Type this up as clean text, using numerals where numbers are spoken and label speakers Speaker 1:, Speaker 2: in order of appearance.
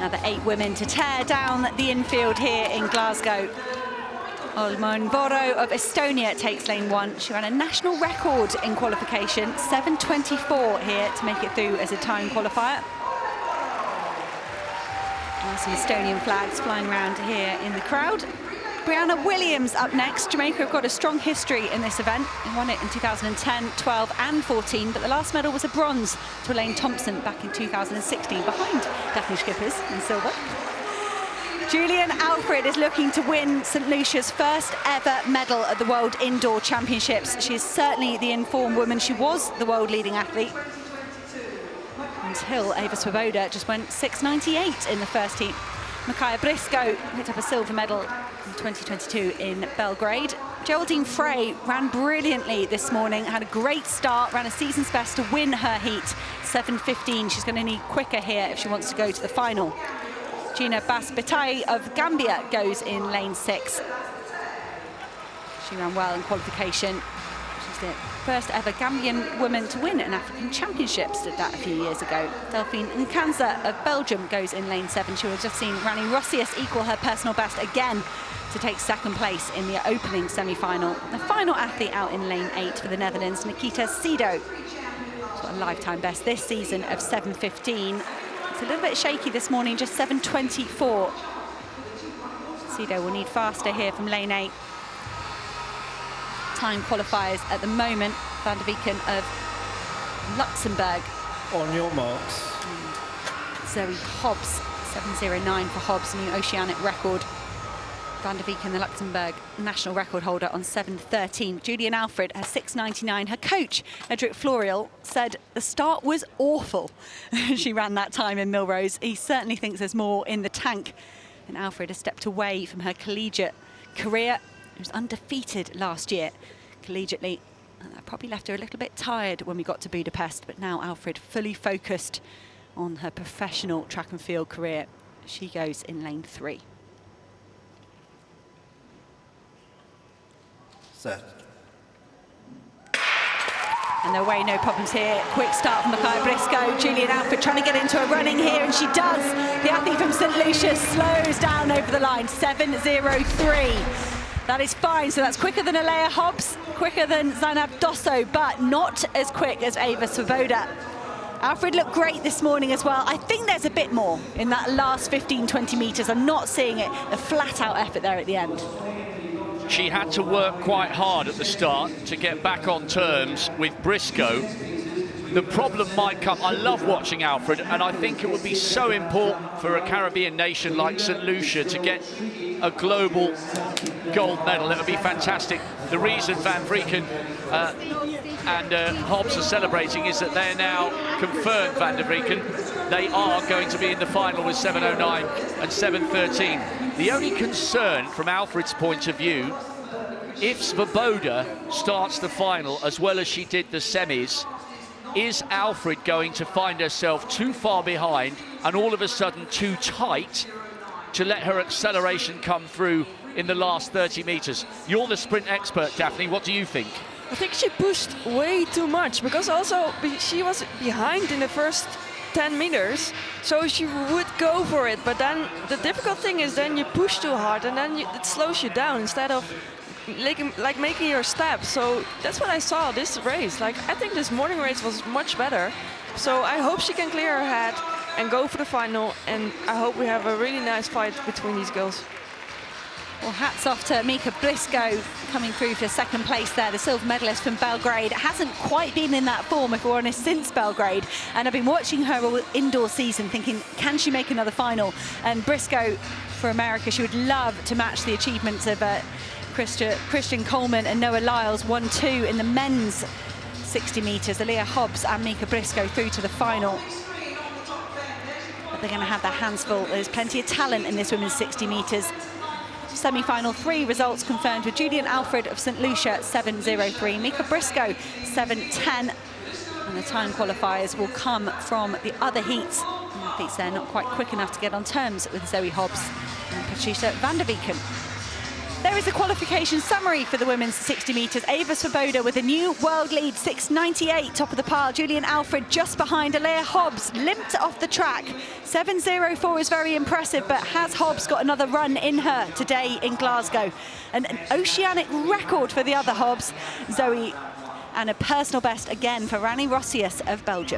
Speaker 1: Now the 8 women to tear down the infield here in Glasgow. Olmonvoro of Estonia takes lane 1. She ran a national record in qualification, 7:24 here to make it through as a time qualifier. Some Estonian flags flying around here in the crowd. Brianna Williams up next. Jamaica have got a strong history in this event. They won it in 2010, 12 and 14, but the last medal was a bronze to Elaine Thompson back in 2016, behind Daphne Schippers in silver. Julian Alfred is looking to win St. Lucia's first ever medal at the World Indoor Championships. She is certainly the informed woman. She was the world leading athlete until Eva Swoboda just went 6:98 in the first heat. Micaiah Briscoe picked up a silver medal in 2022 in Belgrade. Geraldine Frey ran brilliantly this morning, had a great start, ran a season's best to win her heat, 7:15. She's going to need quicker here if she wants to go to the final. Gina Bass-Bitai of Gambia goes in lane 6. She ran well in qualification. She's the first ever Gambian woman to win an African Championships, did that a few years ago. Delphine Nkanza of Belgium goes in lane 7. She was just seen Rani Rossius equal her personal best again to take second place in the opening semi-final. The final athlete out in lane 8 for the Netherlands, Nikita Sido. She's got a lifetime best this season of 7:15. It's a little bit shaky this morning, just 7:24. Sido will need faster here from lane 8. Time qualifiers at the moment. Van der Vieken of Luxembourg.
Speaker 2: On your marks.
Speaker 1: And Zoe Hobbs, 7:09 for Hobbs, new oceanic record. Van der Vieken, the Luxembourg national record holder, on 7:13. Julian Alfred, her 6:99. Her coach, Edric Florial, said the start was awful. She ran that time in Millrose. He certainly thinks there's more in the tank. And Alfred has stepped away from her collegiate career. She was undefeated last year collegiately. And that probably left her a little bit tired when we got to Budapest. But now Alfred fully focused on her professional track and field career. She goes in lane 3.
Speaker 2: Set.
Speaker 1: And away, no problems here. Quick start from Micaiah Briscoe. Julian Alfred trying to get into a running here, and she does. The athlete from St. Lucia slows down over the line, 7:03. That is fine, so that's quicker than Alea Hobbs, quicker than Zainab Dosso, but not as quick as Eva Swoboda. Alfred looked great this morning as well. I think there's a bit more in that last 15-20 metres. I'm not seeing it, a flat-out effort there at the end.
Speaker 3: She had to work quite hard at the start to get back on terms with Briscoe. The problem might come. I love watching Alfred, and I think it would be so important for a Caribbean nation like St. Lucia to get a global gold medal. It would be fantastic. The reason Van Vrieken and Hobbs are celebrating is that they're now confirmed, Van der Vrieken. They are going to be in the final with 7:09 and 7:13. The only concern from Alfred's point of view, if Swoboda starts the final as well as she did the semis, is Alfred going to find herself too far behind and all of a sudden too tight to let her acceleration come through in the last 30 metres? You're the sprint expert, Daphne. What do you think?
Speaker 4: I think she pushed way too much, because also she was behind in the first 10 meters, so she would go for it. But then the difficult thing is then you push too hard and then it slows you down instead of like making your step. So that's what I saw this race. Like, I think this morning race was much better. So I hope she can clear her head and go for the final, and I hope we have a really nice fight between these girls.
Speaker 1: Well, hats off to Mika Briscoe coming through for second place there, the silver medalist from Belgrade. Hasn't quite been in that form, if we're honest, since Belgrade. And I've been watching her all indoor season thinking, can she make another final? And Briscoe, for America, she would love to match the achievements of Christian Coleman and Noah Lyles, 1-2 in the men's 60 metres. Alea Hobbs and Mika Briscoe through to the final. But they're going to have their hands full. There's plenty of talent in this women's 60 metres. Semi-final 3 results confirmed with Julian Alfred of St. Lucia, 7:03. Mika Briscoe, 7:10. And the time qualifiers will come from the other heats. And athletes there not quite quick enough to get on terms with Zoe Hobbs and Patricia Van der Vieken. There is a qualification summary for the women's 60 metres. Ava Svoboda with a new world lead, 6:98, top of the pile. Julian Alfred just behind. Alea Hobbs limped off the track. 7:04 is very impressive, but has Hobbs got another run in her today in Glasgow? An oceanic record for the other Hobbs, Zoe, and a personal best again for Rani Rossius of Belgium.